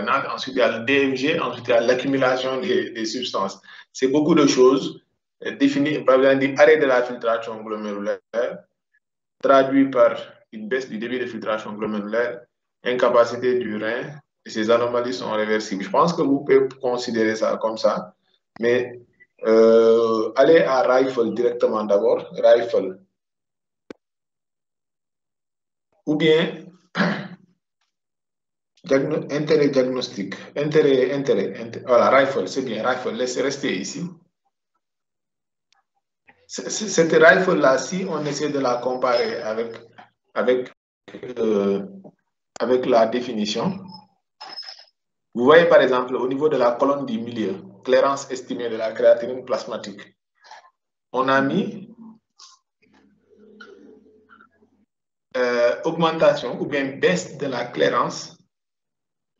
rénale, ensuite il y a le DFG, ensuite il y a l'accumulation des substances. C'est beaucoup de choses définies, par exemple, arrêt de la filtration glomérulaire, traduit par une baisse du débit de filtration glomérulaire, incapacité du rein, et ces anomalies sont réversibles. Je pense que vous pouvez considérer ça comme ça, mais allez à Rifle directement d'abord, Rifle. Ou bien intérêt diagnostic, voilà, Rifle, c'est bien, Rifle, laissez rester ici. Cette Rifle-là, si on essaie de la comparer avec la définition, vous voyez par exemple au niveau de la colonne du milieu, clairance estimée de la créatinine plasmatique, on a mis augmentation ou bien baisse de la clairance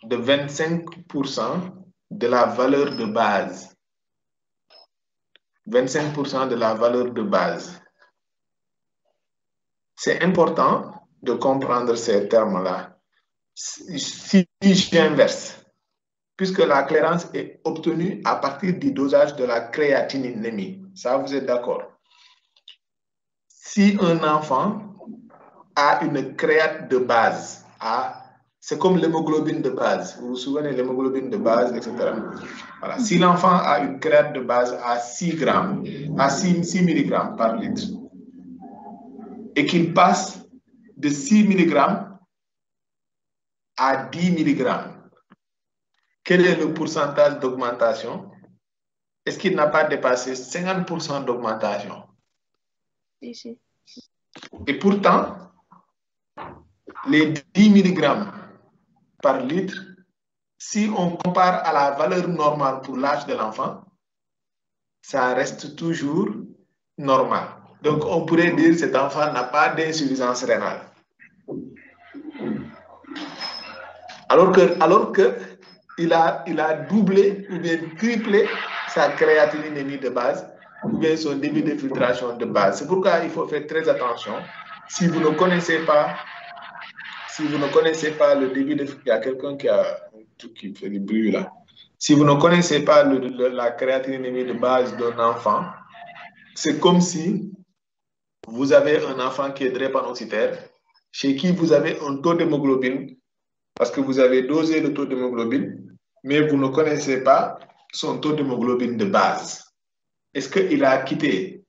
de 25% de la valeur de base. 25% de la valeur de base. C'est important de comprendre ces termes-là. Si j'inverse, puisque la clairance est obtenue à partir du dosage de la créatinémie, ça vous êtes d'accord? Si un enfant a une créate de base, c'est comme l'hémoglobine de base. Vous vous souvenez de l'hémoglobine de base, etc. Voilà. Si l'enfant a une créate de base à 6 grammes, à 6 mg par litre, et qu'il passe de 6 mg à 10 mg, quel est le pourcentage d'augmentation? Est-ce qu'il n'a pas dépassé 50% d'augmentation? Ici. Et pourtant, les 10 mg par litre, si on compare à la valeur normale pour l'âge de l'enfant, ça reste toujours normal. Donc, on pourrait dire que cet enfant n'a pas d'insuffisance rénale. Alors que il a doublé ou bien triplé sa créatinémie de base ou bien son débit de filtration de base. C'est pourquoi il faut faire très attention. Si vous ne connaissez pas le débit de... Il y a quelqu'un qui fait du bruit là. Si vous ne connaissez pas la créatinémie de base d'un enfant, c'est comme si vous avez un enfant qui est drépanocytaire, chez qui vous avez un taux d'hémoglobine, parce que vous avez dosé le taux d'hémoglobine, mais vous ne connaissez pas son taux d'hémoglobine de base. Est-ce qu'il a quitté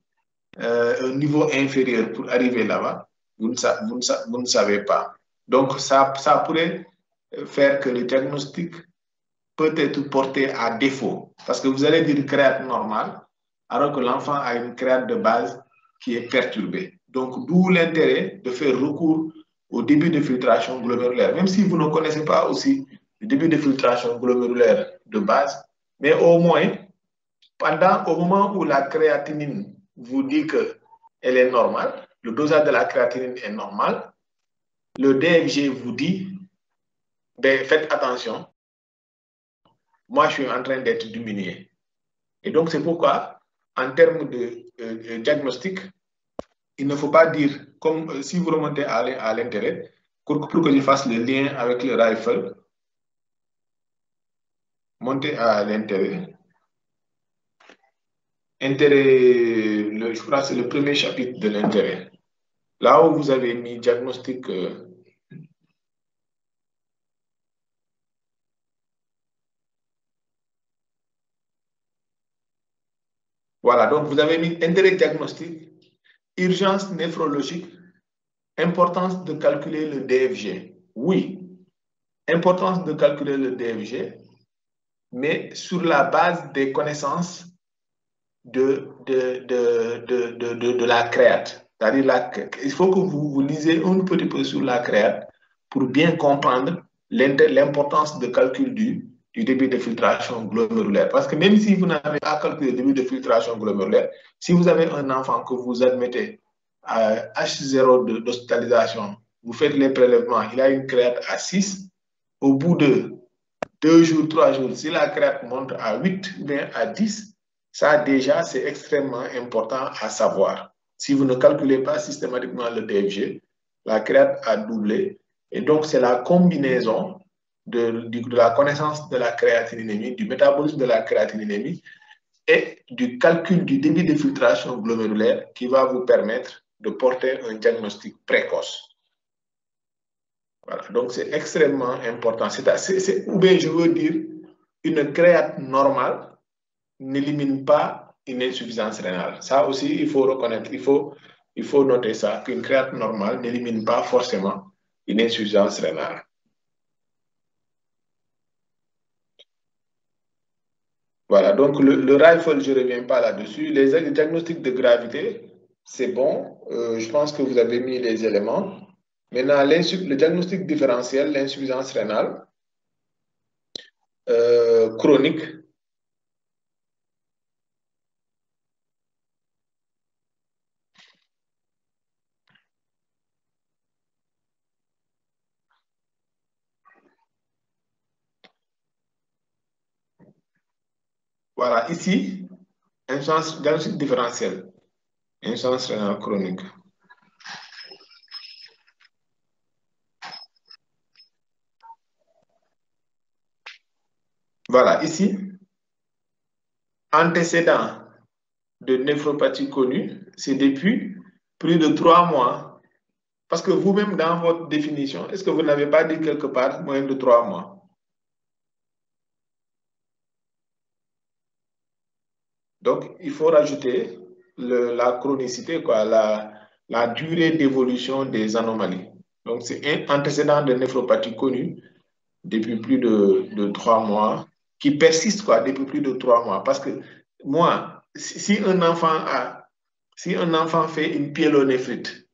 un niveau inférieur pour arriver là-bas? Vous ne savez pas. Donc, ça pourrait faire que le diagnostic peut être porté à défaut. Parce que vous allez dire créate normale, alors que l'enfant a une créate de base qui est perturbée. Donc, d'où l'intérêt de faire recours au début de filtration glomérulaire, même si vous ne connaissez pas aussi le début de filtration glomérulaire de base, mais au moins, au moment où la créatinine vous dit qu'elle est normale, le dosage de la créatinine est normal, le DFG vous dit, ben, faites attention, moi je suis en train d'être diminué. Et donc c'est pourquoi, en termes de diagnostic, il ne faut pas dire, comme si vous remontez à l'intérêt, pour que je fasse le lien avec le Rifle, montez à l'intérêt. Intérêt, je crois que c'est le premier chapitre de l'intérêt. Là où vous avez mis diagnostic. Voilà, donc vous avez mis intérêt diagnostic, urgence néphrologique, importance de calculer le DFG. Oui, importance de calculer le DFG, mais sur la base des connaissances de la créate. C'est-à-dire, il faut que vous lisez un petit peu sur la créate pour bien comprendre l'importance de calcul du débit de filtration glomérulaire. Parce que même si vous n'avez pas calculé le débit de filtration glomérulaire, si vous avez un enfant que vous admettez à H0 d'hospitalisation, vous faites les prélèvements, il a une créate à 6, au bout de 2 jours, 3 jours, si la créate monte à 8 ou bien à 10, ça déjà, c'est extrêmement important à savoir. Si vous ne calculez pas systématiquement le DFG, la créate a doublé. Et donc, c'est la combinaison de la connaissance de la créatinémie, du métabolisme de la créatinémie et du calcul du débit de filtration glomérulaire qui va vous permettre de porter un diagnostic précoce. Voilà, donc c'est extrêmement important. Ou bien je veux dire, une créate normale n'élimine pas une insuffisance rénale. Ça aussi, il faut reconnaître, il faut noter ça, qu'une créate normale n'élimine pas forcément une insuffisance rénale. Voilà, donc le rifle, je ne reviens pas là-dessus. Les diagnostics de gravité, c'est bon. Je pense que vous avez mis les éléments. Maintenant, le diagnostic différentiel, l'insuffisance rénale chronique. Voilà, ici, diagnostic différentiel, insuffisance rénale chronique. Voilà, ici, antécédent de néphropathie connue, c'est depuis plus de 3 mois. Parce que vous-même, dans votre définition, est-ce que vous n'avez pas dit quelque part moins de 3 mois? Donc, il faut rajouter la chronicité, quoi, la durée d'évolution des anomalies. Donc, c'est un antécédent de néphropathie connue depuis plus de 3 mois, qui persiste quoi, depuis plus de 3 mois. Parce que moi, si un enfant fait une pyélonéphrite,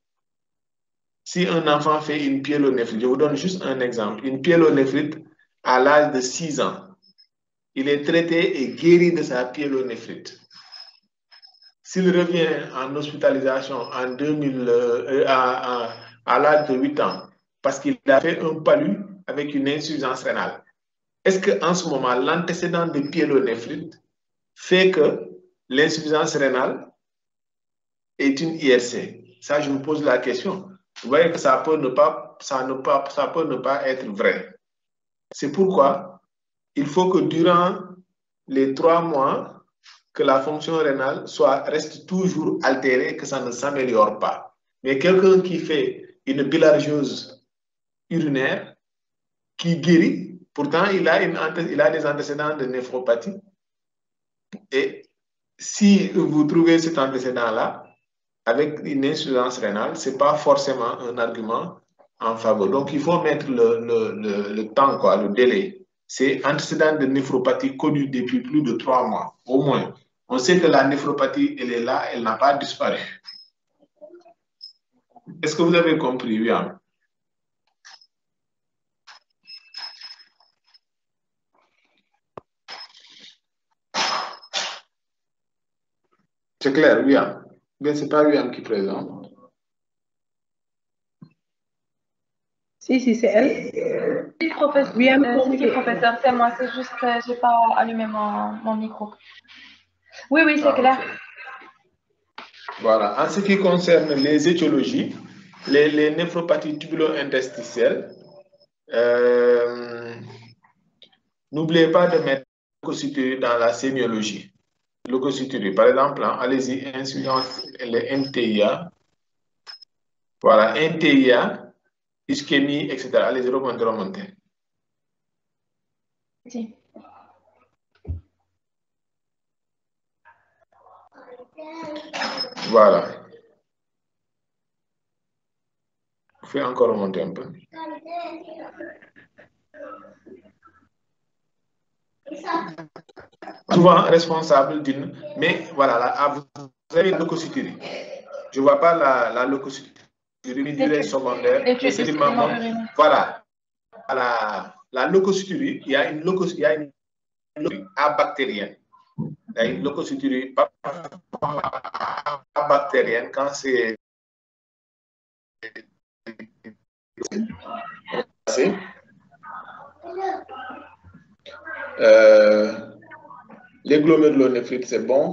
je vous donne juste un exemple, une pyélonéphrite à l'âge de 6 ans, il est traité et guéri de sa pyélonéphrite. S'il revient en hospitalisation en 2000, à l'âge de 8 ans, parce qu'il a fait un palud avec une insuffisance rénale, est-ce qu'en ce moment, l'antécédent de pyélonéphrite fait que l'insuffisance rénale est une IRC? Ça, je me pose la question. Vous voyez que ça peut ne pas être vrai. C'est pourquoi il faut que durant les 3 mois, que la fonction rénale reste toujours altérée, que ça ne s'améliore pas. Mais quelqu'un qui fait une bilharziose urinaire, qui guérit, pourtant il a des antécédents de néphropathie. Et si vous trouvez cet antécédent-là, avec une insuffisance rénale, ce n'est pas forcément un argument en faveur. Donc, il faut mettre le temps, quoi, le délai. C'est antécédent de néphropathie connu depuis plus de 3 mois, au moins. On sait que la néphropathie, elle est là, elle n'a pas disparu. Est-ce que vous avez compris, William? C'est clair, William? Mais ce n'est pas William qui présente. Si, c'est elle. Oui, professeur, professeur, c'est moi, c'est juste que je n'ai pas allumé mon micro. Oui, c'est clair. Okay. Voilà. En ce qui concerne les étiologies, les néphropathies tubulo-interstitielles, n'oubliez pas de mettre leucocyturie dans la sémiologie. Leucocyturie, par exemple, allez-y, insuffisance, les NTIA. Voilà, NTIA, ischémie, etc. Allez-y, remontez. Si. Voilà. Vous pouvez encore remonter un peu. Souvent responsable d'une... Mais voilà, là, vous avez une leucocyturie. Je ne vois pas la leucocyturie secondaire. Voilà. La leucocyturie, il y a une leucocyturie abactérienne. Il y a une leucocyturie abactérienne quand c'est... les glomérulonéphrite, c'est bon.